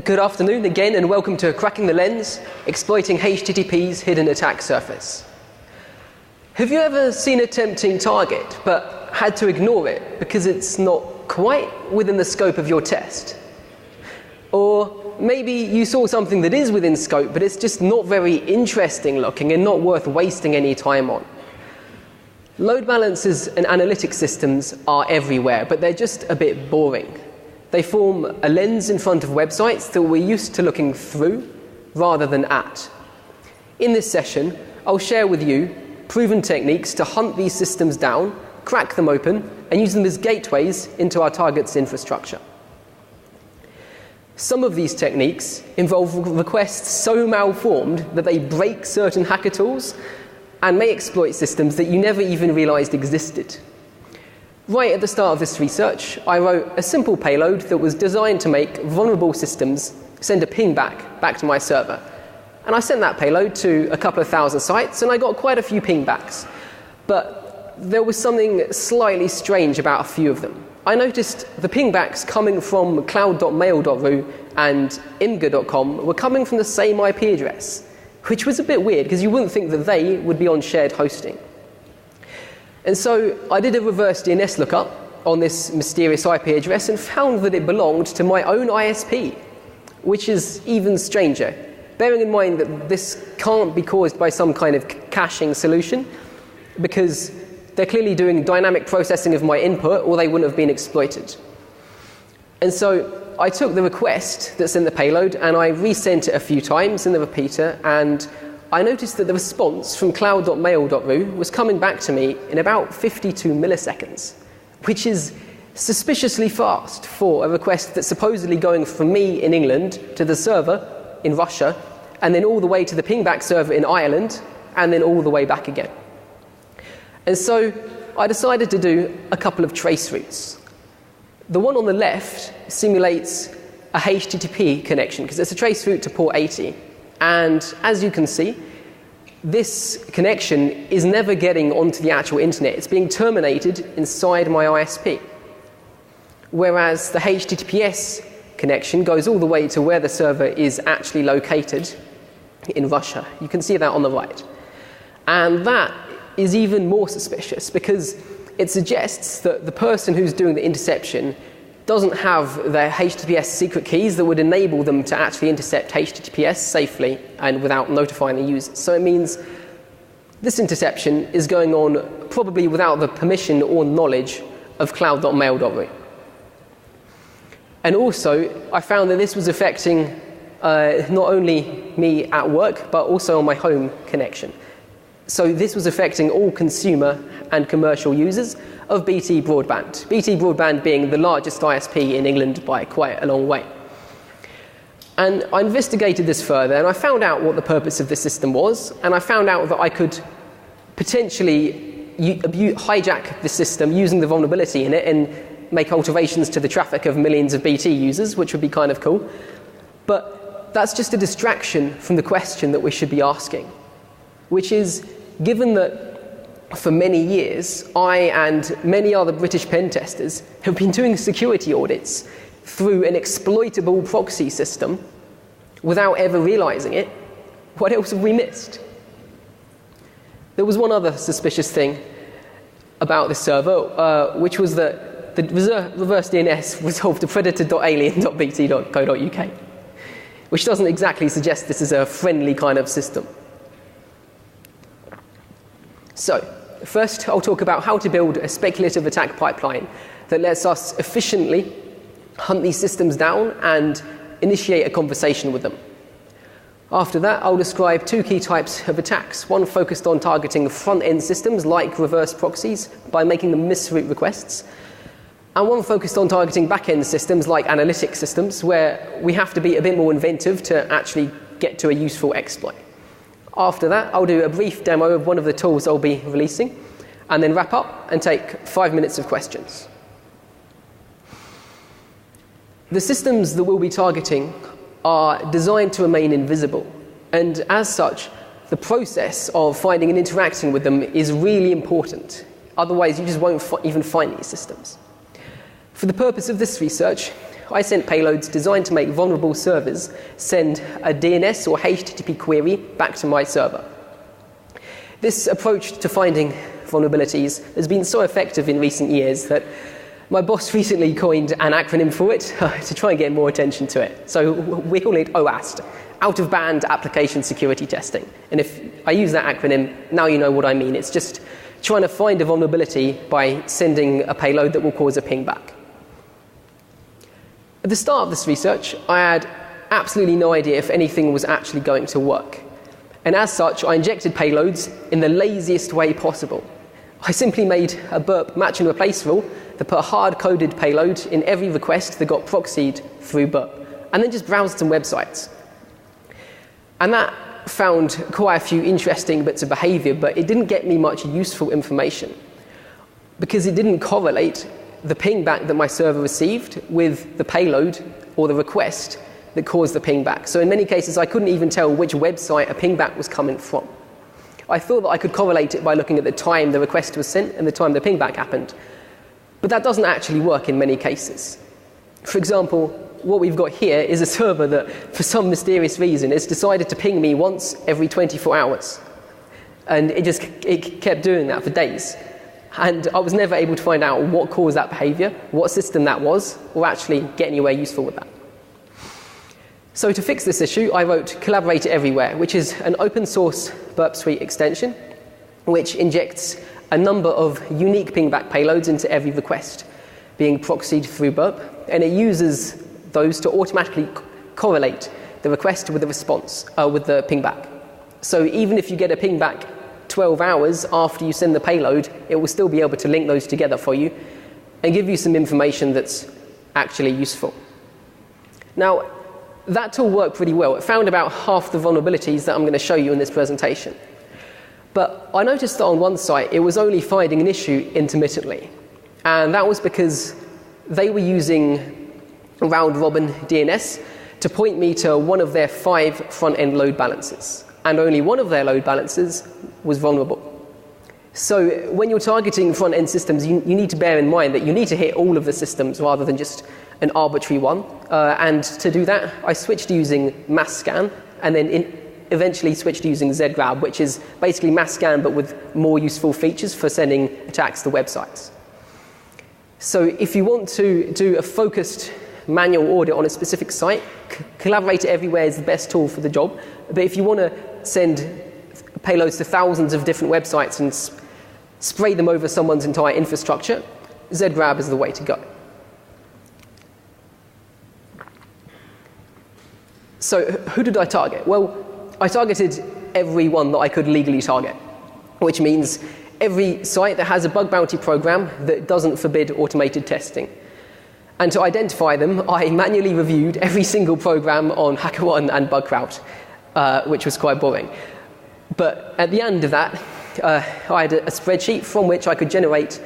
Good afternoon again, and welcome to Cracking the Lens, exploiting HTTP's hidden attack surface. Have you ever seen a tempting target but had to ignore it because it's not quite within the scope of your test? Or maybe you saw something that is within scope but it's just not very interesting looking and not worth wasting any time on. Load balancers and analytic systems are everywhere, but they're just a bit boring. They form a lens in front of websites that we're used to looking through rather than at. In this session, I'll share with you proven techniques to hunt these systems down, crack them open, and use them as gateways into our target's infrastructure. Some of these techniques involve requests so malformed that they break certain hacker tools and may exploit systems that you never even realized existed. Right at the start of this research, I wrote a simple payload that was designed to make vulnerable systems send a ping back to my server. And I sent that payload to a couple of thousand sites, and I got quite a few ping backs. But there was something slightly strange about a few of them. I noticed the ping backs coming from cloud.mail.ru and imgur.com were coming from the same IP address, which was a bit weird because you wouldn't think that they would be on shared hosting. And so I did a reverse DNS lookup on this mysterious IP address and found that it belonged to my own ISP, which is even stranger, bearing in mind that this can't be caused by some kind of caching solution, because they're clearly doing dynamic processing of my input, or they wouldn't have been exploited. And so I took the request that's in the payload and I resent it a few times in the repeater, and I noticed that the response from cloud.mail.ru was coming back to me in about 52 milliseconds, which is suspiciously fast for a request that's supposedly going from me in England to the server in Russia, and then all the way to the pingback server in Ireland, and then all the way back again. And so I decided to do a couple of trace routes. The one on the left simulates a HTTP connection, because it's a trace route to port 80. And as you can see, this connection is never getting onto the actual internet. It's being terminated inside my ISP. Whereas the HTTPS connection goes all the way to where the server is actually located in Russia. You can see that on the right. And that is even more suspicious because it suggests that the person who's doing the interception doesn't have their HTTPS secret keys that would enable them to actually intercept HTTPS safely and without notifying the users. So it means this interception is going on probably without the permission or knowledge of cloud.mail.ru. And also, I found that this was affecting not only me at work, but also on my home connection. So this was affecting all consumer and commercial users of BT Broadband. BT Broadband being the largest ISP in England by quite a long way. And I investigated this further and I found out what the purpose of the system was, and I found out that I could potentially hijack the system using the vulnerability in it and make alterations to the traffic of millions of BT users, which would be kind of cool. But that's just a distraction from the question that we should be asking, which is, given that for many years, I and many other British pen testers have been doing security audits through an exploitable proxy system without ever realizing it, what else have we missed? There was one other suspicious thing about this server, which was that the reverse DNS resolved to predator.alien.bt.co.uk, which doesn't exactly suggest this is a friendly kind of system. So, first I'll talk about how to build a speculative attack pipeline that lets us efficiently hunt these systems down and initiate a conversation with them. After that, I'll describe two key types of attacks, one focused on targeting front-end systems like reverse proxies by making them misroute requests, and one focused on targeting back-end systems like analytic systems where we have to be a bit more inventive to actually get to a useful exploit. After that, I'll do a brief demo of one of the tools I'll be releasing, and then wrap up and take 5 minutes of questions. The systems that we'll be targeting are designed to remain invisible, and as such, the process of finding and interacting with them is really important. Otherwise, you just won't even find these systems. For the purpose of this research, I sent payloads designed to make vulnerable servers send a DNS or HTTP query back to my server. This approach to finding vulnerabilities has been so effective in recent years that my boss recently coined an acronym for it to try and get more attention to it. So we call it OWAST, Out of Band Application Security Testing. And if I use that acronym, now you know what I mean. It's just trying to find a vulnerability by sending a payload that will cause a pingback. At the start of this research, I had absolutely no idea if anything was actually going to work. And as such, I injected payloads in the laziest way possible. I simply made a burp match and replace rule that put a hard-coded payload in every request that got proxied through burp, and then just browsed some websites. And that found quite a few interesting bits of behavior, but it didn't get me much useful information because it didn't correlate the pingback that my server received with the payload or the request that caused the pingback. So in many cases, I couldn't even tell which website a pingback was coming from. I thought that I could correlate it by looking at the time the request was sent and the time the pingback happened. But that doesn't actually work in many cases. For example, what we've got here is a server that, for some mysterious reason, has decided to ping me once every 24 hours. And it kept doing that for days. And I was never able to find out what caused that behavior, what system that was, or actually get anywhere useful with that. So to fix this issue, I wrote Collaborator Everywhere, which is an open source Burp Suite extension, which injects a number of unique pingback payloads into every request being proxied through Burp, and it uses those to automatically correlate the request with the response, with the pingback. So even if you get a pingback 12 hours after you send the payload, it will still be able to link those together for you and give you some information that's actually useful. Now, that tool worked pretty well. It found about half the vulnerabilities that I'm going to show you in this presentation. But I noticed that on one site, it was only finding an issue intermittently. And that was because they were using round-robin DNS to point me to one of their 5 front-end load balancers. And only one of their load balancers was vulnerable. So when you're targeting front-end systems, you need to bear in mind that you need to hit all of the systems rather than just an arbitrary one. And to do that, I switched to using mass scan, and then eventually switched to using zgrab, which is basically mass scan but with more useful features for sending attacks to websites. So if you want to do a focused manual audit on a specific site, Collaborator Everywhere is the best tool for the job. But if you want to send payloads to thousands of different websites and spray them over someone's entire infrastructure, zgrab is the way to go. So who did I target? Well, I targeted everyone that I could legally target, which means every site that has a bug bounty program that doesn't forbid automated testing. And to identify them, I manually reviewed every single program on HackerOne and Bugcrowd, which was quite boring. But at the end of that, I had a spreadsheet from which I could generate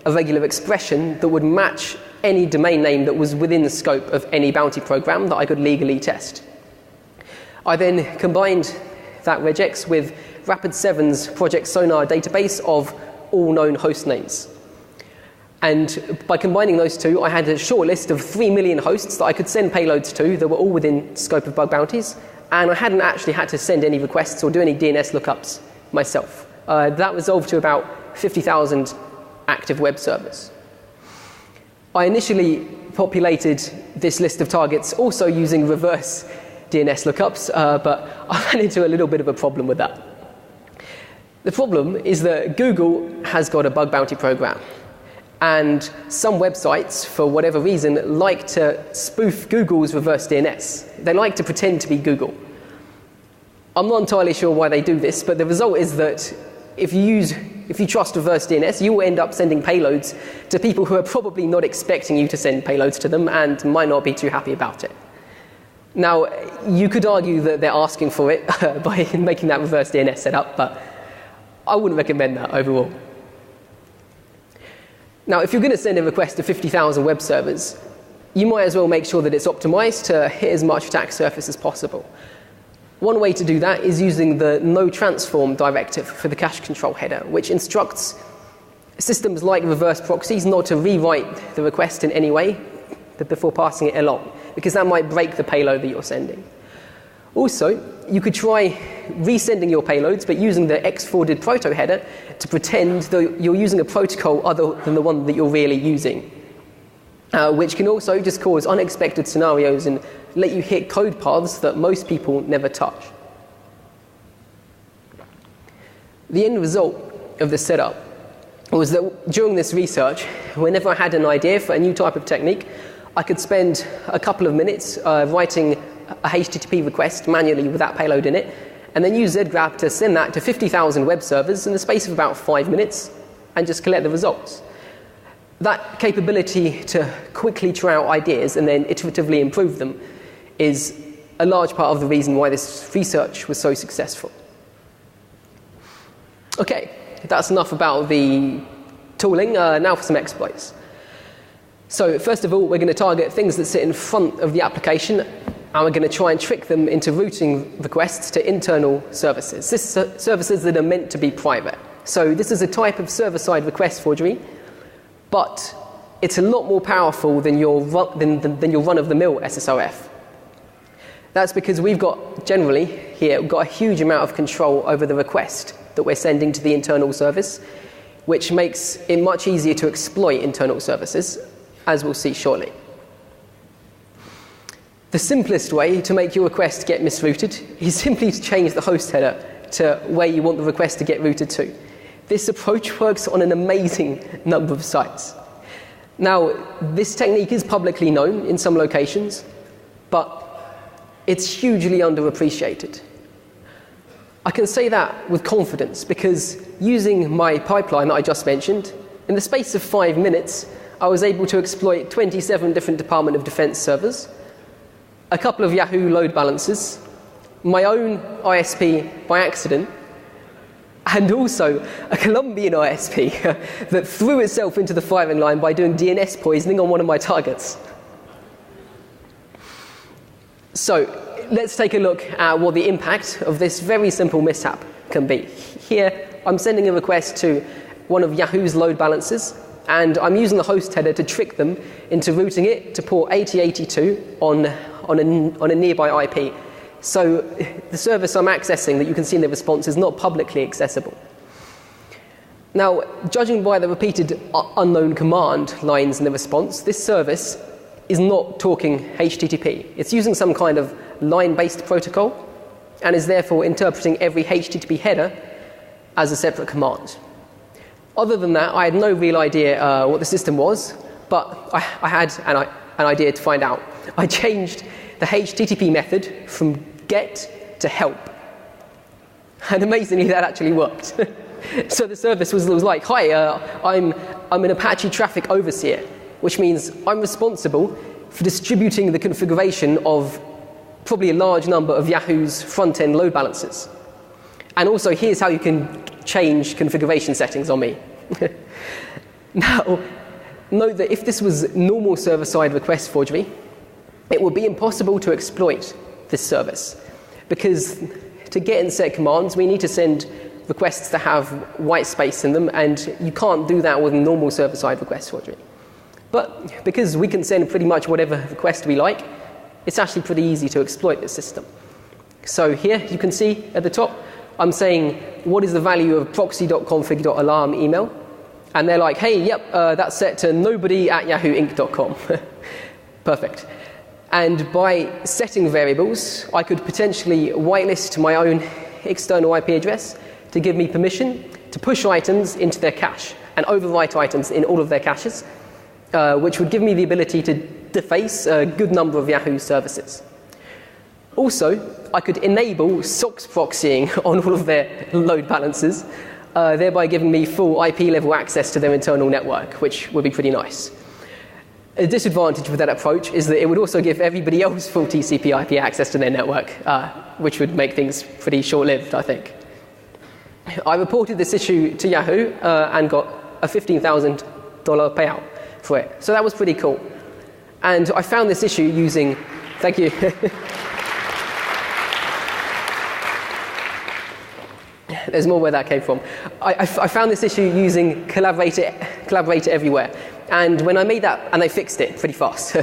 a regular expression that would match any domain name that was within the scope of any bounty program that I could legally test. I then combined that regex with Rapid7's Project Sonar database of all known host names. And by combining those two, I had a short list of 3 million hosts that I could send payloads to that were all within scope of bug bounties, and I hadn't actually had to send any requests or do any DNS lookups myself. That resolved to about 50,000 active web servers. I initially populated this list of targets also using reverse DNS lookups, but I ran into a little bit of a problem with that. The problem is that Google has got a bug bounty program, and some websites, for whatever reason, like to spoof Google's reverse DNS. They like to pretend to be Google. I'm not entirely sure why they do this, but the result is that if you trust reverse DNS, you will end up sending payloads to people who are probably not expecting you to send payloads to them and might not be too happy about it. Now, you could argue that they're asking for it by making that reverse DNS setup, but I wouldn't recommend that overall. Now, if you're going to send a request to 50,000 web servers, you might as well make sure that it's optimized to hit as much attack surface as possible. One way to do that is using the no transform directive for the cache control header, which instructs systems like reverse proxies not to rewrite the request in any way, before passing it along, because that might break the payload that you're sending. Also, you could try resending your payloads, but using the X-forwarded proto header to pretend that you're using a protocol other than the one that you're really using, which can also just cause unexpected scenarios and let you hit code paths that most people never touch. The end result of this setup was that during this research, whenever I had an idea for a new type of technique, I could spend a couple of minutes writing a HTTP request manually with that payload in it, and then use zgrab to send that to 50,000 web servers in the space of about 5 minutes and just collect the results. That capability to quickly try out ideas and then iteratively improve them is a large part of the reason why this research was so successful. Okay, that's enough about the tooling. Now for some exploits. So first of all, we're going to target things that sit in front of the application, and we're going to try and trick them into routing requests to internal services. This is services that are meant to be private. So this is a type of server-side request forgery, but it's a lot more powerful than your run-of-the-mill SSRF. That's because we've got a huge amount of control over the request that we're sending to the internal service, which makes it much easier to exploit internal services, as we'll see shortly. The simplest way to make your request get misrouted is simply to change the host header to where you want the request to get routed to. This approach works on an amazing number of sites. Now, this technique is publicly known in some locations, but it's hugely underappreciated. I can say that with confidence because using my pipeline that I just mentioned, in the space of 5 minutes, I was able to exploit 27 different Department of Defense servers, a couple of Yahoo load balancers, my own ISP by accident, and also a Colombian ISP that threw itself into the firing line by doing DNS poisoning on one of my targets. So let's take a look at what the impact of this very simple mishap can be. Here, I'm sending a request to one of Yahoo's load balancers, and I'm using the host header to trick them into routing it to port 8082 on a nearby IP. So the service I'm accessing that you can see in the response is not publicly accessible. Now, judging by the repeated unknown command lines in the response, this service is not talking HTTP. It's using some kind of line-based protocol and is therefore interpreting every HTTP header as a separate command. Other than that, I had no real idea what the system was, but I had an idea to find out. I changed the HTTP method from get to help. And amazingly, that actually worked. So the service was like, hi, I'm an Apache traffic overseer, which means I'm responsible for distributing the configuration of probably a large number of Yahoo's front-end load balancers. And also, here's how you can change configuration settings on me. Now, note that if this was normal server-side request forgery, it would be impossible to exploit this service, because to get and set commands, we need to send requests that have white space in them, and you can't do that with normal server-side request forgery. But because we can send pretty much whatever request we like, it's actually pretty easy to exploit this system. So here you can see at the top, I'm saying, what is the value of proxy.config.alarm email? And they're like, hey, yep, that's set to nobody@yahooinc.com. Perfect. And by setting variables, I could potentially whitelist my own external IP address to give me permission to push items into their cache and overwrite items in all of their caches, which would give me the ability to deface a good number of Yahoo services. Also, I could enable SOX proxying on all of their load balancers, thereby giving me full IP-level access to their internal network, which would be pretty nice. A disadvantage with that approach is that it would also give everybody else full TCP/IP access to their network, which would make things pretty short-lived, I think. I reported this issue to Yahoo and got a $15,000 payout for it. So that was pretty cool. And I found this issue using... Thank you. There's more where that came from. I found this issue using Collaborator Everywhere. And when I made that, and they fixed it pretty fast.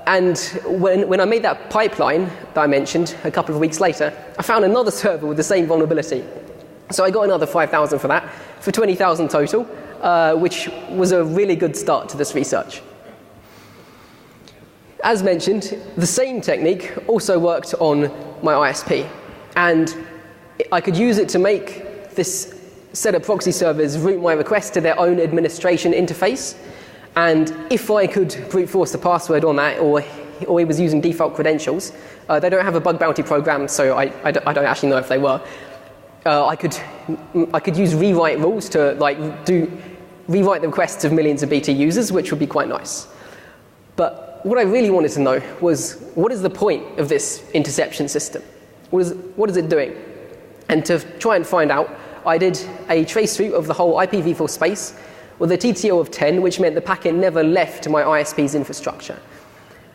And when I made that pipeline that I mentioned a couple of weeks later, I found another server with the same vulnerability. So I got another 5,000 for that, for 20,000 total, which was a really good start to this research. As mentioned, the same technique also worked on my ISP. And I could use it to make this set of proxy servers route my request to their own administration interface. And if I could brute force the password on that, or it was using default credentials, they don't have a bug bounty program, so I don't actually know if they were. I could use rewrite rules to rewrite the requests of millions of BT users, which would be quite nice. But what I really wanted to know was, what is the point of this interception system? What is it doing? And to try and find out, I did a traceroute of the whole IPv4 space with a TTO of 10, which meant the packet never left my ISP's infrastructure.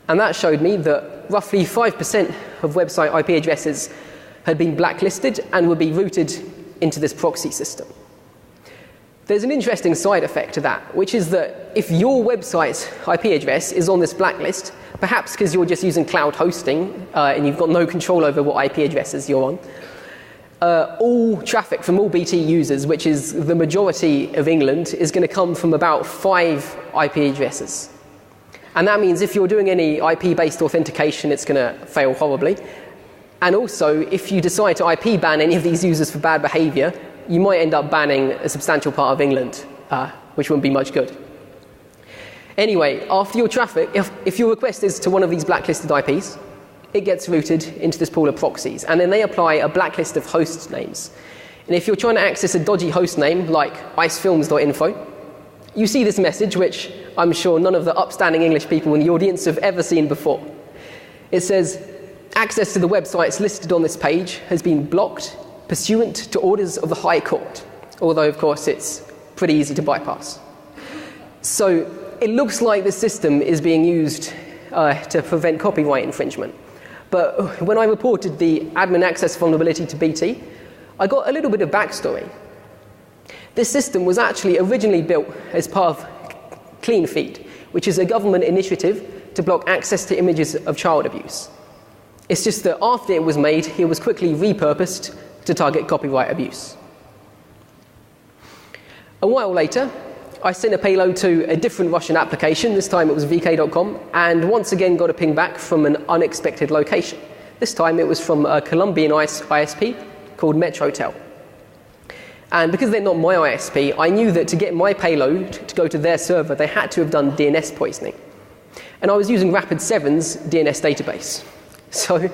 And that showed me that roughly 5% of website IP addresses had been blacklisted and would be routed into this proxy system. There's an interesting side effect to that, which is that if your website's IP address is on this blacklist, perhaps because you're just using cloud hosting and you've got no control over what IP addresses you're on, all traffic from all BT users, which is the majority of England, is going to come from about 5 IP addresses. And that means if you're doing any IP-based authentication, it's going to fail horribly. And also, if you decide to IP ban any of these users for bad behavior, you might end up banning a substantial part of England, which wouldn't be much good. Anyway, after your traffic, if your request is to one of these blacklisted IPs, it gets routed into this pool of proxies, and then they apply a blacklist of host names. And if you're trying to access a dodgy host name like icefilms.info, you see this message, which I'm sure none of the upstanding English people in the audience have ever seen before. It says, access to the websites listed on this page has been blocked pursuant to orders of the High Court, although of course it's pretty easy to bypass. So it looks like this system is being used to prevent copyright infringement. But when I reported the admin access vulnerability to BT, I got a little bit of backstory. This system was actually originally built as part of Clean Feed, which is a government initiative to block access to images of child abuse. It's just that after it was made, it was quickly repurposed to target copyright abuse. A while later, I sent a payload to a different Russian application. This time it was vk.com, and once again got a ping back from an unexpected location. This time it was from a Colombian ISP called Metrotel. And because they're not my ISP, I knew that to get my payload to go to their server, they had to have done DNS poisoning. And I was using Rapid7's DNS database. So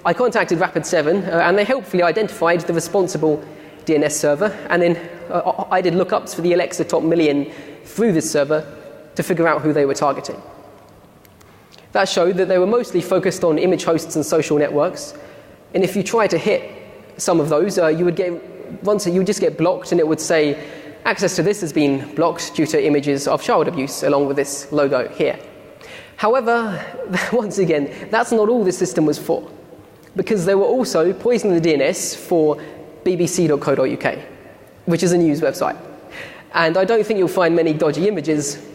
I contacted Rapid7, and they helpfully identified the responsible DNS server, and then I did lookups for the Alexa top million through this server to figure out who they were targeting. That showed that they were mostly focused on image hosts and social networks, and if you try to hit some of those, you would just get blocked, and it would say access to this has been blocked due to images of child abuse, along with this logo here. However, once again, that's not all this system was for, because they were also poisoning the DNS for bbc.co.uk, which is a news website. And I don't think you'll find many dodgy images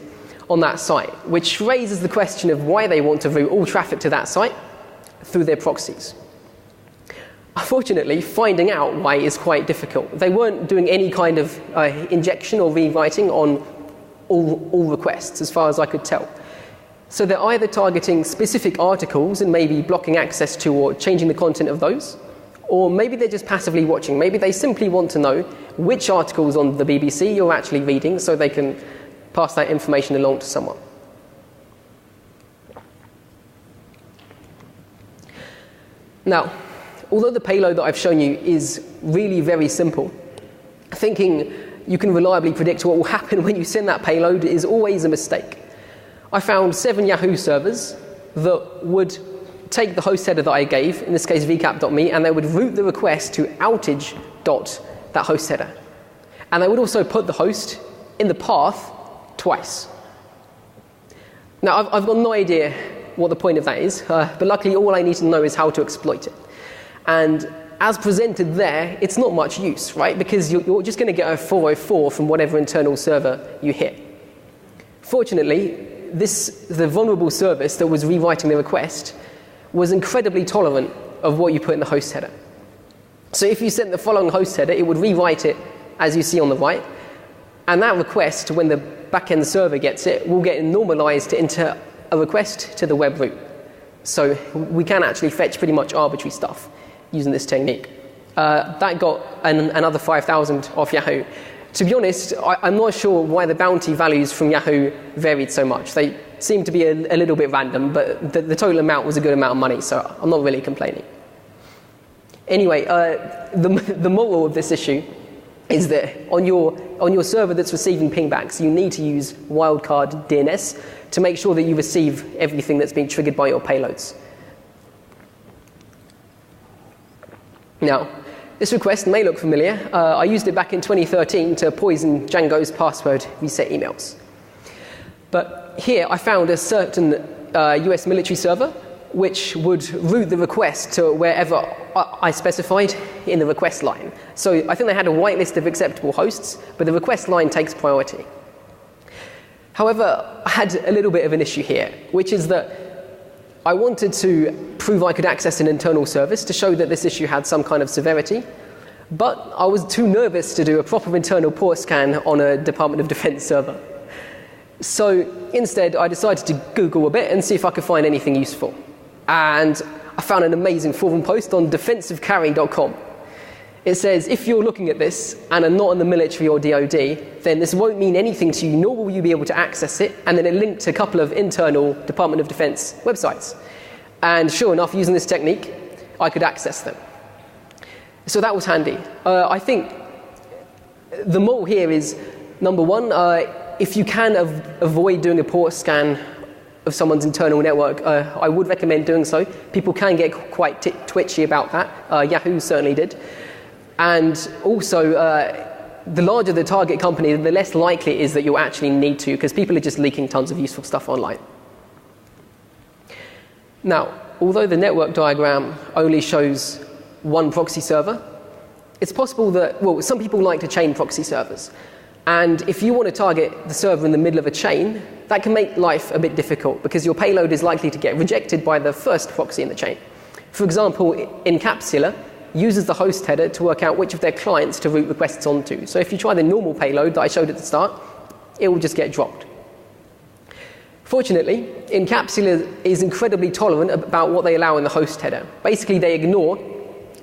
on that site, which raises the question of why they want to route all traffic to that site through their proxies. Unfortunately, finding out why is quite difficult. They weren't doing any kind of injection or rewriting on all requests, as far as I could tell. So they're either targeting specific articles and maybe blocking access to or changing the content of those, or maybe they're just passively watching. Maybe they simply want to know which articles on the BBC you're actually reading so they can pass that information along to someone. Now, although the payload that I've shown you is really very simple, thinking you can reliably predict what will happen when you send that payload is always a mistake. I found 7 Yahoo servers that would take the host header that I gave, in this case vcap.me, and they would route the request to outage.that host header. And they would also put the host in the path twice. Now, I've got no idea what the point of that is, but luckily all I need to know is how to exploit it. And as presented there, it's not much use, right? Because you're just going to get a 404 from whatever internal server you hit. Fortunately, the vulnerable service that was rewriting the request was incredibly tolerant of what you put in the host header. So if you sent the following host header, it would rewrite it as you see on the right, and that request, when the backend server gets it, will get normalized into a request to the web root. So we can actually fetch pretty much arbitrary stuff using this technique. That got another 5,000 off Yahoo. To be honest, I'm not sure why the bounty values from Yahoo varied so much. They seem to be a little bit random, but the total amount was a good amount of money, so I'm not really complaining. Anyway, the moral of this issue is that on your server that's receiving pingbacks, you need to use wildcard DNS to make sure that you receive everything that's being triggered by your payloads. Now, this request may look familiar. I used it back in 2013 to poison Django's password reset emails. But here I found a certain US military server which would route the request to wherever I specified in the request line. So I think they had a whitelist of acceptable hosts, but the request line takes priority. However, I had a little bit of an issue here, which is that I wanted to prove I could access an internal service to show that this issue had some kind of severity, but I was too nervous to do a proper internal port scan on a Department of Defense server. So instead, I decided to Google a bit and see if I could find anything useful. And I found an amazing forum post on defensivecarry.com. It says, if you're looking at this and are not in the military or DoD, then this won't mean anything to you, nor will you be able to access it. And then it linked to a couple of internal Department of Defense websites. And sure enough, using this technique, I could access them. So that was handy. I think the moral here is, number one, if you can avoid doing a port scan of someone's internal network, I would recommend doing so. People can get quite twitchy about that. Yahoo certainly did. And also, the larger the target company, the less likely it is that you'll actually need to, because people are just leaking tons of useful stuff online. Now, although the network diagram only shows one proxy server, it's possible that, well, some people like to chain proxy servers. And if you want to target the server in the middle of a chain, that can make life a bit difficult because your payload is likely to get rejected by the first proxy in the chain. For example, Encapsula uses the host header to work out which of their clients to route requests onto. So if you try the normal payload that I showed at the start, it will just get dropped. Fortunately, Encapsula is incredibly tolerant about what they allow in the host header. Basically, they ignore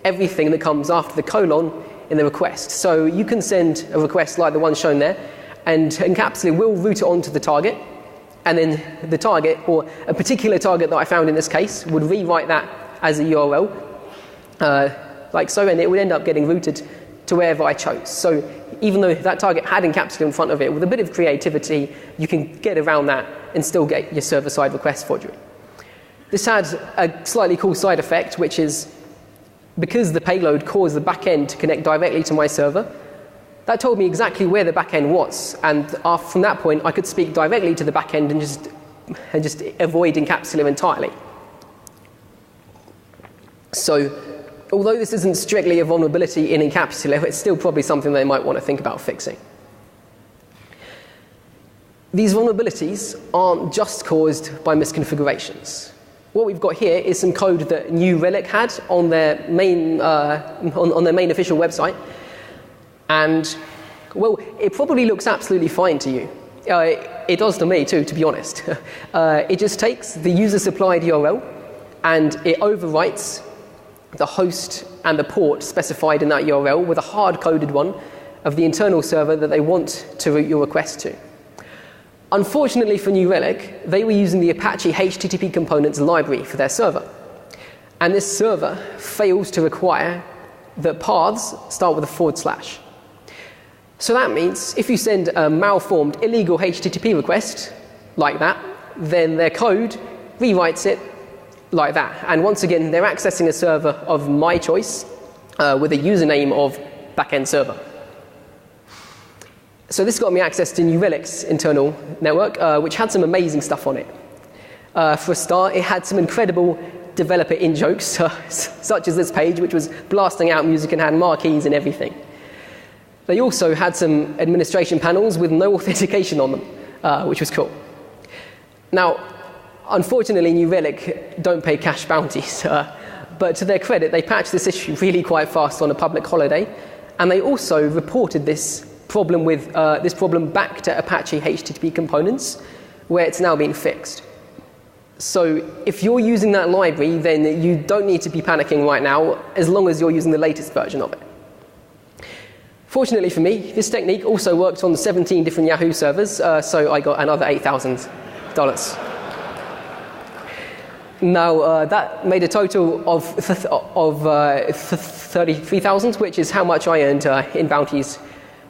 everything that comes after the colon in the request. So you can send a request like the one shown there, and Encapsula will route it onto the target, and then the target, or a particular target that I found in this case, would rewrite that as a URL, like so, and it would end up getting routed to wherever I chose. So even though that target had Encapsula in front of it, with a bit of creativity, you can get around that and still get your server-side request forgery. This had a slightly cool side effect, which is because the payload caused the backend to connect directly to my server, that told me exactly where the backend was. And from that point, I could speak directly to the backend and just avoid Encapsula entirely. So although this isn't strictly a vulnerability in Encapsula, it's still probably something they might want to think about fixing. These vulnerabilities aren't just caused by misconfigurations. What we've got here is some code that New Relic had on their main on their main official website, and well, it probably looks absolutely fine to you. It does to me too, to be honest. It just takes the user-supplied URL and it overwrites the host and the port specified in that URL with a hard-coded one of the internal server that they want to route your request to. Unfortunately for New Relic, they were using the Apache HTTP components library for their server. And this server fails to require that paths start with a /. So that means if you send a malformed illegal HTTP request like that, then their code rewrites it like that. And once again, they're accessing a server of my choice with a username of backend server. So this got me access to New Relic's internal network, which had some amazing stuff on it. For a start, it had some incredible developer in-jokes, such as this page, which was blasting out music and had marquees and everything. They also had some administration panels with no authentication on them. which was cool. Now, unfortunately, New Relic don't pay cash bounties, but to their credit, they patched this issue really quite fast on a public holiday, and they also reported this problem back to Apache HTTP components, where it's now been fixed. So if you're using that library, then you don't need to be panicking right now, as long as you're using the latest version of it. Fortunately for me, this technique also worked on 17 different Yahoo servers, so I got another $8,000. Now, that made a total of 33,000, which is how much I earned in bounties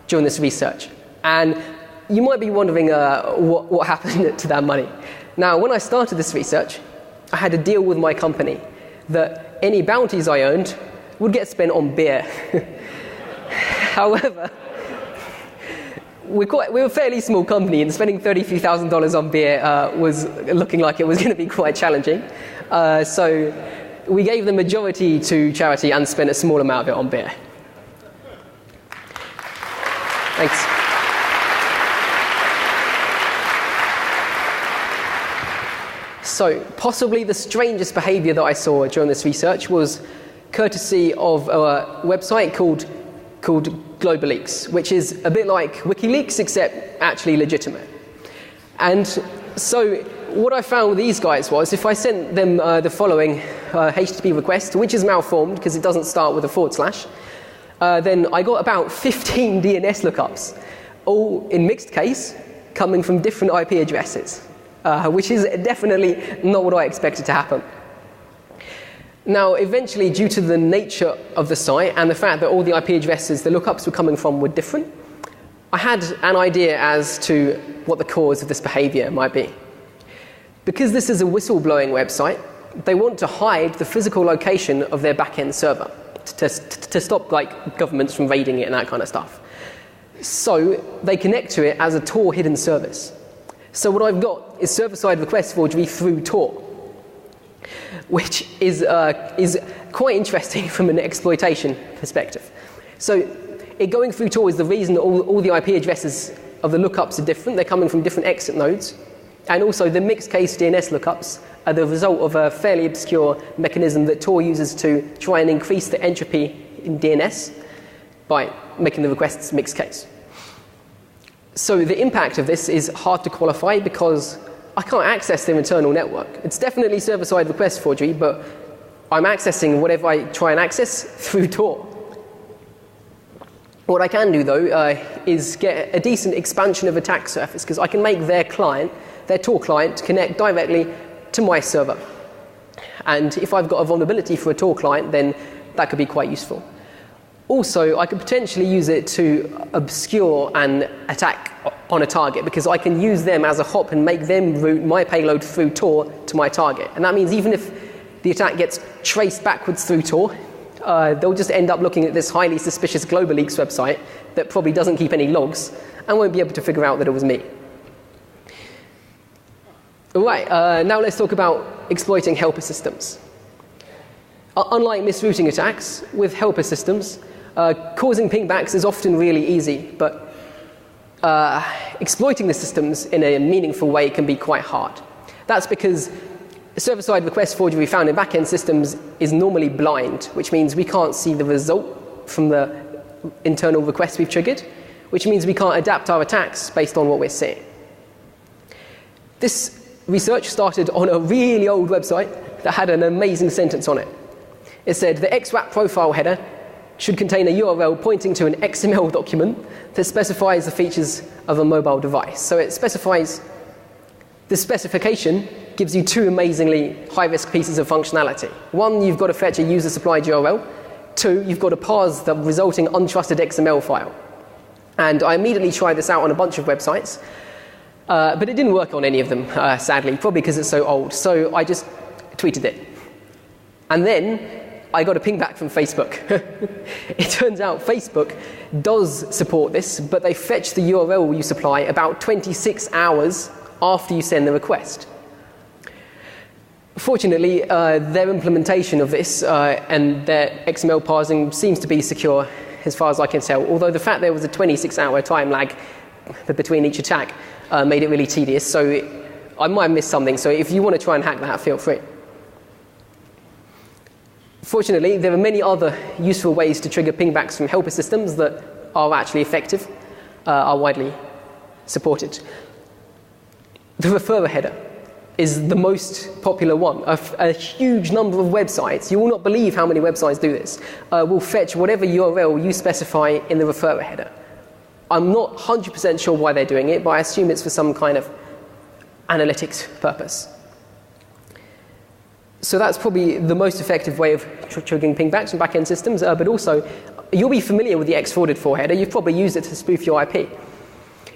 during this research. And you might be wondering what happened to that money. Now, when I started this research, I had a deal with my company that any bounties I earned would get spent on beer. However, we're a fairly small company, and spending $33,000 on beer was looking like it was going to be quite challenging. So we gave the majority to charity and spent a small amount of it on beer. Thanks. So possibly the strangest behavior that I saw during this research was courtesy of a website called GlobalLeaks, which is a bit like WikiLeaks, except actually legitimate. And so what I found with these guys was, if I sent them the following HTTP request, which is malformed because it doesn't start with a /, then I got about 15 DNS lookups, all in mixed case, coming from different IP addresses, which is definitely not what I expected to happen. Now, eventually, due to the nature of the site and the fact that all the IP addresses the lookups were coming from were different, I had an idea as to what the cause of this behavior might be. Because this is a whistleblowing website, they want to hide the physical location of their back-end server to stop governments from raiding it and that kind of stuff. So they connect to it as a Tor hidden service. So what I've got is server-side request forgery through Tor, which is quite interesting from an exploitation perspective. So going through Tor is the reason that all the IP addresses of the lookups are different. They're coming from different exit nodes. And also the mixed case DNS lookups are the result of a fairly obscure mechanism that Tor uses to try and increase the entropy in DNS by making the requests mixed case. So the impact of this is hard to qualify because I can't access their internal network. It's definitely server-side request forgery, but I'm accessing whatever I try and access through Tor. What I can do, though, is get a decent expansion of attack surface, because I can make their Tor client, connect directly to my server. And if I've got a vulnerability for a Tor client, then that could be quite useful. Also, I could potentially use it to obscure an attack on a target, because I can use them as a hop and make them route my payload through Tor to my target. And that means even if the attack gets traced backwards through Tor, they'll just end up looking at this highly suspicious GlobalLeaks website that probably doesn't keep any logs and won't be able to figure out that it was me. All right, now let's talk about exploiting helper systems. Unlike misrouting attacks, with helper systems, causing pingbacks is often really easy, but exploiting the systems in a meaningful way can be quite hard. That's because server-side request forgery found in back-end systems is normally blind, which means we can't see the result from the internal request we've triggered, which means we can't adapt our attacks based on what we're seeing. This research started on a really old website that had an amazing sentence on it. It said, the XWAP profile header should contain a URL pointing to an XML document that specifies the features of a mobile device. So it specifies, this specification gives you two amazingly high-risk pieces of functionality. One, you've got to fetch a user-supplied URL. Two, you've got to parse the resulting untrusted XML file. And I immediately tried this out on a bunch of websites, but it didn't work on any of them, sadly, probably because it's so old. So I just tweeted it. And then I got a ping back from Facebook. It turns out Facebook does support this, but they fetch the URL you supply about 26 hours after you send the request. Fortunately, their implementation of this and their XML parsing seems to be secure as far as I can tell, although the fact there was a 26-hour time lag between each attack made it really tedious. So I might have missed something. So if you want to try and hack that, feel free. Fortunately, there are many other useful ways to trigger pingbacks from helper systems that are actually effective, are widely supported. The referrer header is the most popular one. A huge number of websites, you will not believe how many websites do this, will fetch whatever URL you specify in the referrer header. I'm not 100% sure why they're doing it, but I assume it's for some kind of analytics purpose. So that's probably the most effective way of triggering pingbacks in back-end systems, but also you'll be familiar with the X-forwarded4 header. You've probably used it to spoof your IP.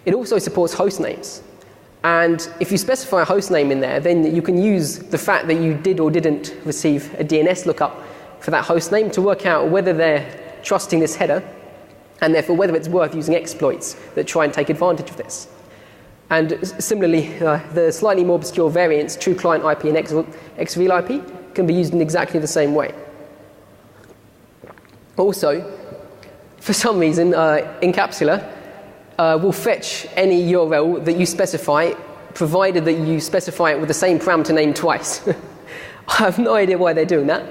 It also supports host names. And if you specify a host name in there, then you can use the fact that you did or didn't receive a DNS lookup for that host name to work out whether they're trusting this header, and therefore whether it's worth using exploits that try and take advantage of this. And similarly, the slightly more obscure variants, true client IP and X-real IP, can be used in exactly the same way. Also, for some reason, Encapsula will fetch any URL that you specify, provided that you specify it with the same parameter name twice. I have no idea why they're doing that.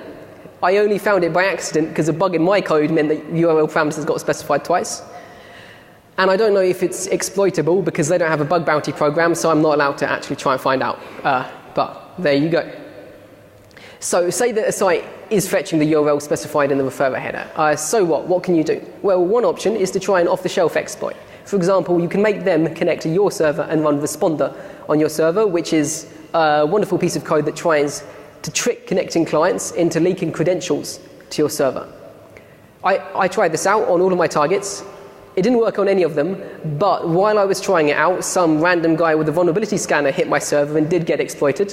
I only found it by accident because a bug in my code meant that URL parameters got specified twice. And I don't know if it's exploitable because they don't have a bug bounty program, so I'm not allowed to actually try and find out. But there you go. So say that a site is fetching the URL specified in the referrer header. So what? What can you do? Well, one option is to try an off-the-shelf exploit. For example, you can make them connect to your server and run Responder on your server, which is a wonderful piece of code that tries to trick connecting clients into leaking credentials to your server. I tried this out on all of my targets. It didn't work on any of them, but while I was trying it out, some random guy with a vulnerability scanner hit my server and did get exploited.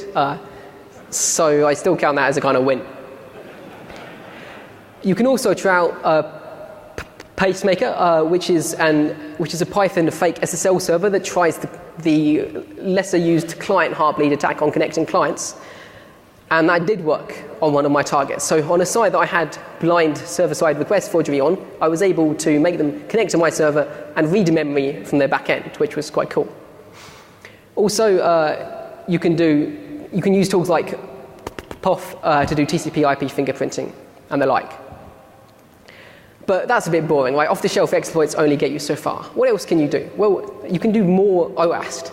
So I still count that as a kind of win. You can also try out Pacemaker, which is a Python fake SSL server that tries the lesser used client Heartbleed attack on connecting clients. And that did work on one of my targets. So on a site that I had blind server-side request forgery on, I was able to make them connect to my server and read memory from their back end, which was quite cool. Also, you can use tools like POF to do TCP/IP fingerprinting and the like. But that's a bit boring. Like off-the-shelf exploits only get you so far. What else can you do? Well, you can do more OWASP.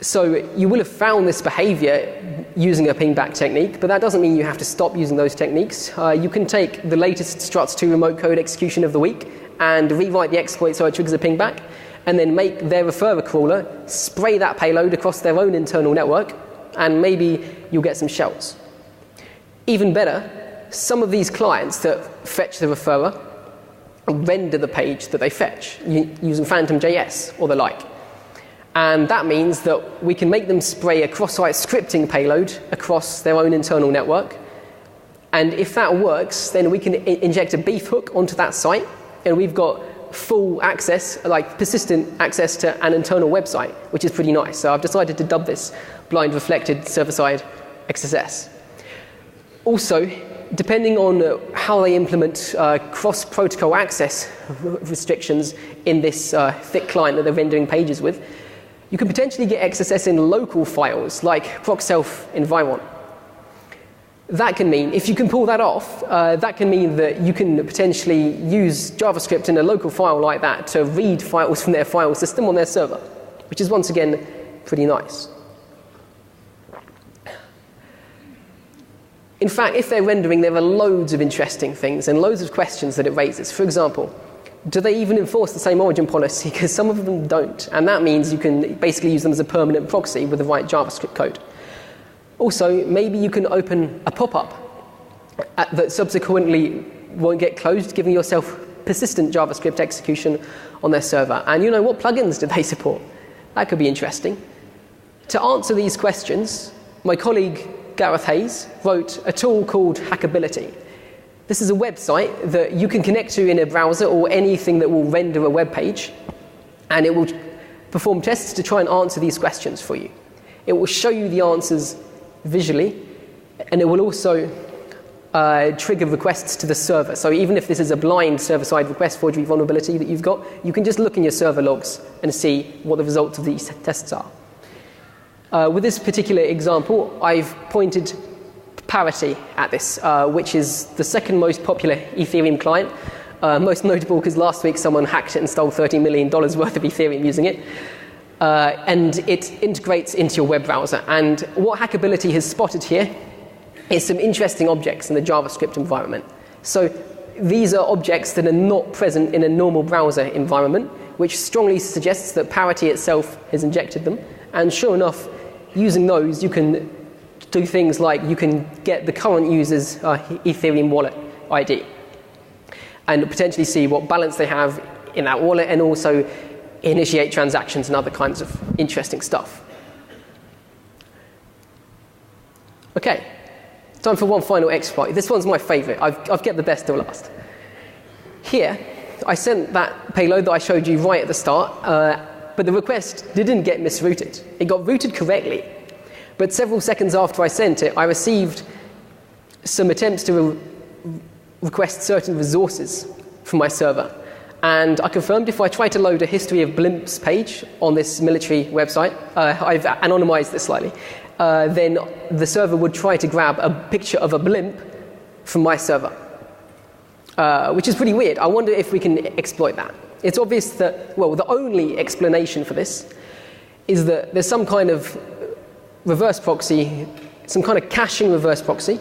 So you will have found this behavior using a pingback technique, but that doesn't mean you have to stop using those techniques. You can take the latest struts2 remote code execution of the week and rewrite the exploit so it triggers a pingback, and then make their referrer crawler spray that payload across their own internal network, and maybe you'll get some shells. Even better, some of these clients that fetch the referrer render the page that they fetch using Phantom.js or the like. And that means that we can make them spray a cross-site scripting payload across their own internal network. And if that works, then we can inject a beef hook onto that site, and we've got full access, like persistent access to an internal website, which is pretty nice. So I've decided to dub this blind reflected server-side XSS. Also, depending on how they implement cross-protocol access restrictions in this thick client that they're rendering pages with, you can potentially get XSS in local files like procself environ. That can mean, if you can pull that off, that can mean that you can potentially use JavaScript in a local file like that to read files from their file system on their server, which is once again pretty nice. In fact, if they're rendering, there are loads of interesting things and loads of questions that it raises. For example, do they even enforce the same origin policy? Because some of them don't. And that means you can basically use them as a permanent proxy with the right JavaScript code. Also, maybe you can open a pop-up that subsequently won't get closed, giving yourself persistent JavaScript execution on their server. And you know, what plugins do they support? That could be interesting. To answer these questions, my colleague Gareth Hayes wrote a tool called Hackability. This is a website that you can connect to in a browser or anything that will render a web page, and it will perform tests to try and answer these questions for you. It will show you the answers visually, and it will also trigger requests to the server. So even if this is a blind server-side request forgery vulnerability that you've got, you can just look in your server logs and see what the results of these tests are. With this particular example, I've pointed Parity at this, which is the second most popular Ethereum client. Most notable because last week someone hacked it and stole $30 million worth of Ethereum using it. And it integrates into your web browser. And what Hackability has spotted here is some interesting objects in the JavaScript environment. So these are objects that are not present in a normal browser environment, which strongly suggests that Parity itself has injected them. And sure enough, using those, you can do things like you can get the current user's Ethereum wallet ID and potentially see what balance they have in that wallet, and also initiate transactions and other kinds of interesting stuff. Okay, time for one final exploit. This one's my favorite. I've kept the best till last. Here, I sent that payload that I showed you right at the start, but the request didn't get misrouted. It got routed correctly. But several seconds after I sent it, I received some attempts to request certain resources from my server. And I confirmed if I try to load a history of blimps page on this military website, I've anonymized this slightly, then the server would try to grab a picture of a blimp from my server, which is pretty weird. I wonder if we can exploit that. It's obvious that, well, the only explanation for this is that there's some kind of reverse proxy, some kind of caching reverse proxy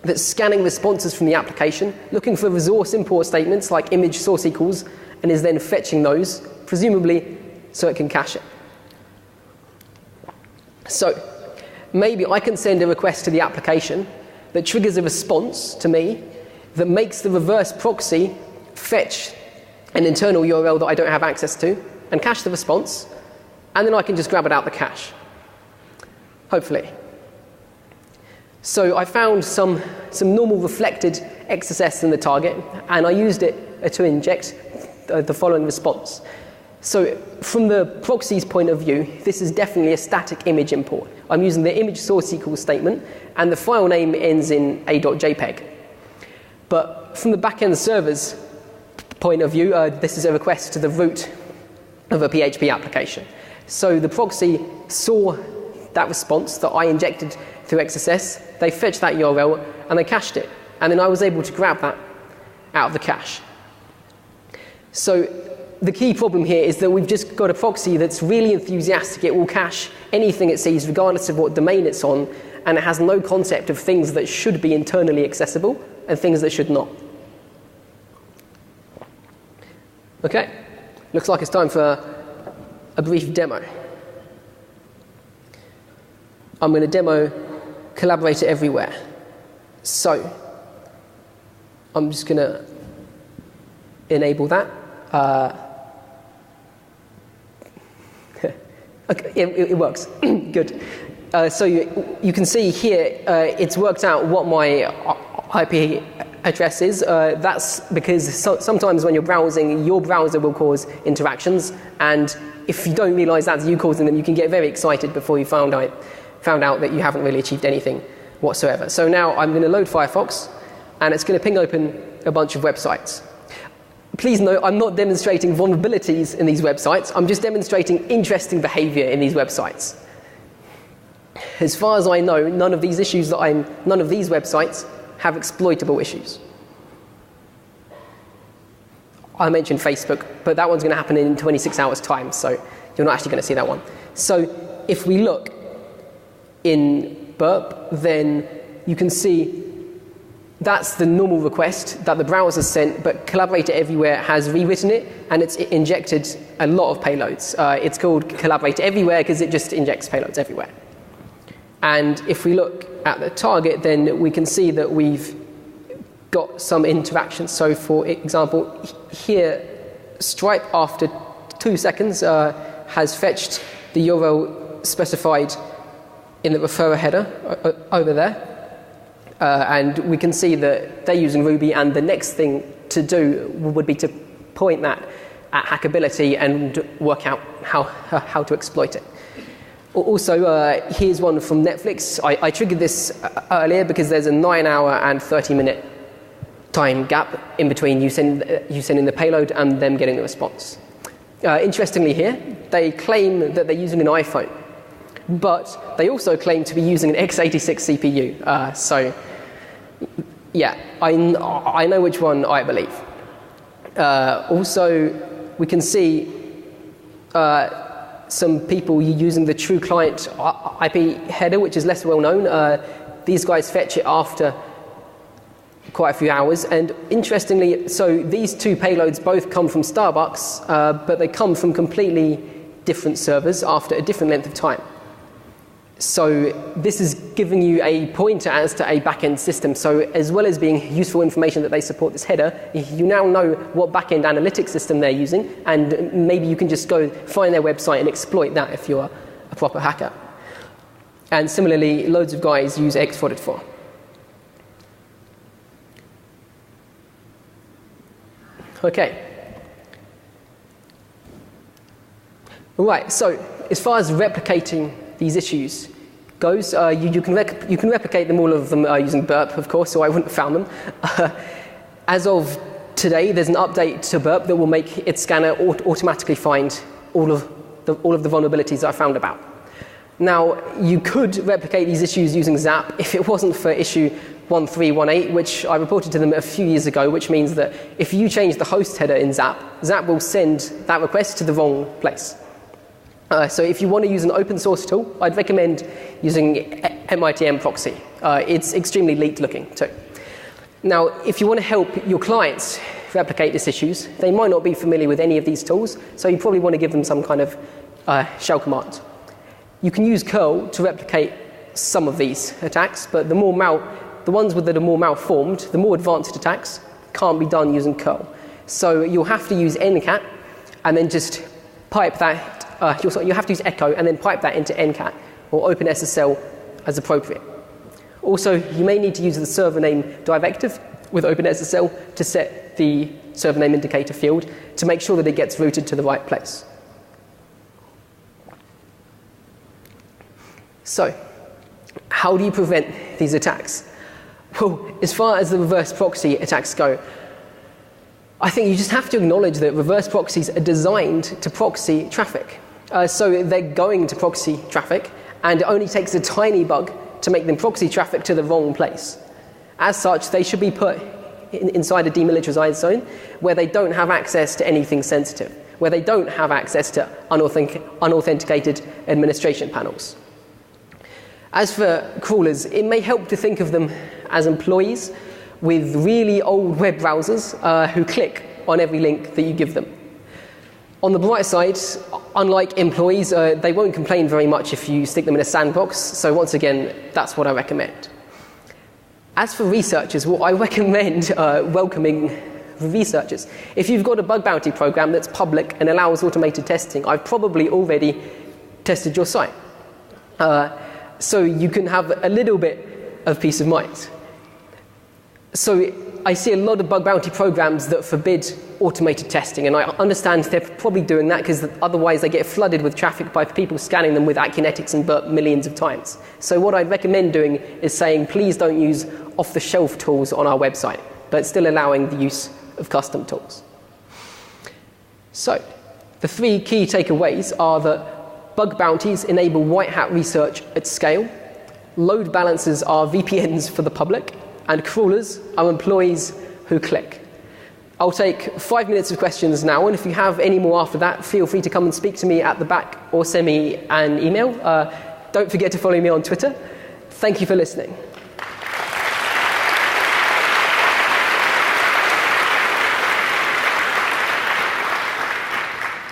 that's scanning responses from the application, looking for resource import statements like image source equals, and is then fetching those, presumably so it can cache it. So maybe I can send a request to the application that triggers a response to me that makes the reverse proxy fetch an internal URL that I don't have access to and cache the response, and then I can just grab it out the cache. Hopefully. So I found some normal reflected XSS in the target, and I used it to inject the following response. So from the proxy's point of view, this is definitely a static image import. I'm using the image source equals statement, and the file name ends in a.jpg. But from the backend server's point of view, this is a request to the root of a PHP application. So the proxy saw that response that I injected through XSS, they fetched that URL and they cached it. And then I was able to grab that out of the cache. So the key problem here is that we've just got a proxy that's really enthusiastic. It will cache anything it sees regardless of what domain it's on, and it has no concept of things that should be internally accessible and things that should not. Okay, looks like it's time for a brief demo. I'm going to demo Collaborator Everywhere. So I'm just going to enable that. Okay, it works. Good. So you can see here it's worked out what my IP address is. That's because sometimes when you're browsing, your browser will cause interactions, and if you don't realize that's you causing them, you can get very excited before you found out that you haven't really achieved anything whatsoever. So now I'm going to load Firefox, and it's going to ping open a bunch of websites. Please note, I'm not demonstrating vulnerabilities in these websites. I'm just demonstrating interesting behavior in these websites. As far as I know, none of these websites have exploitable issues. I mentioned Facebook, but that one's going to happen in 26 hours' time, so you're not actually going to see that one. So if we look in burp, then you can see that's the normal request that the browser sent, but Collaborator Everywhere has rewritten it, and it's injected a lot of payloads. It's called Collaborator Everywhere because it just injects payloads everywhere. And if we look at the target, then we can see that we've got some interaction. So for example, here, Stripe, after 2 seconds, has fetched the URL specified in the referrer header over there. And we can see that they're using Ruby, and the next thing to do would be to point that at Hackability and work out how to exploit it. Also, here's one from Netflix. I triggered this earlier because there's a 9-hour and 30-minute time gap in between you sending the payload and them getting the response. Interestingly here, they claim that they're using an iPhone, but they also claim to be using an x86 CPU. So, yeah, I know which one I believe. Also, we can see some people using the true client IP header, which is less well known. These guys fetch it after quite a few hours, and interestingly, so these two payloads both come from Starbucks, but they come from completely different servers after a different length of time. So this is giving you a pointer as to a back-end system. So as well as being useful information that they support this header, you now know what back-end analytics system they're using, and maybe you can just go find their website and exploit that if you're a proper hacker. And similarly, loads of guys use X44. Okay. All right, so as far as replicating these issues goes, you can replicate them, all of them using Burp, of course, so I wouldn't have found them. As of today, there's an update to Burp that will make its scanner automatically find all of the vulnerabilities that I found about. Now, you could replicate these issues using Zap if it wasn't for issue 1318, which I reported to them a few years ago, which means that if you change the host header in Zap, Zap will send that request to the wrong place. So if you want to use an open source tool, I'd recommend using MITM proxy. It's extremely neat looking too. Now, if you want to help your clients replicate these issues, they might not be familiar with any of these tools, so you probably want to give them some kind of shell command. You can use curl to replicate some of these attacks, but the ones that are more malformed, the more advanced attacks, can't be done using curl. So you'll have to use ncat and then just pipe that. You have to use echo and then pipe that into ncat or OpenSSL as appropriate. Also, you may need to use the server name directive with OpenSSL to set the server name indicator field to make sure that it gets routed to the right place. So, how do you prevent these attacks? Well, as far as the reverse proxy attacks go, I think you just have to acknowledge that reverse proxies are designed to proxy traffic. So they're going to proxy traffic, and it only takes a tiny bug to make them proxy traffic to the wrong place. As such, they should be put inside a demilitarized zone where they don't have access to anything sensitive, where they don't have access to unauthenticated administration panels. As for crawlers, it may help to think of them as employees with really old web browsers who click on every link that you give them. On the bright side, unlike employees, they won't complain very much if you stick them in a sandbox, so once again, that's what I recommend. As for researchers, well, I recommend welcoming researchers. If you've got a bug bounty program that's public and allows automated testing, I've probably already tested your site. So you can have a little bit of peace of mind. So I see a lot of bug bounty programs that forbid automated testing, and I understand they're probably doing that because otherwise they get flooded with traffic by people scanning them with Acunetics and Burp millions of times. So what I'd recommend doing is saying, please don't use off-the-shelf tools on our website, but still allowing the use of custom tools. So the three key takeaways are that bug bounties enable white hat research at scale, load balancers are VPNs for the public, and crawlers are employees who click. I'll take 5 minutes of questions now, and if you have any more after that, feel free to come and speak to me at the back or send me an email. Don't forget to follow me on Twitter. Thank you for listening.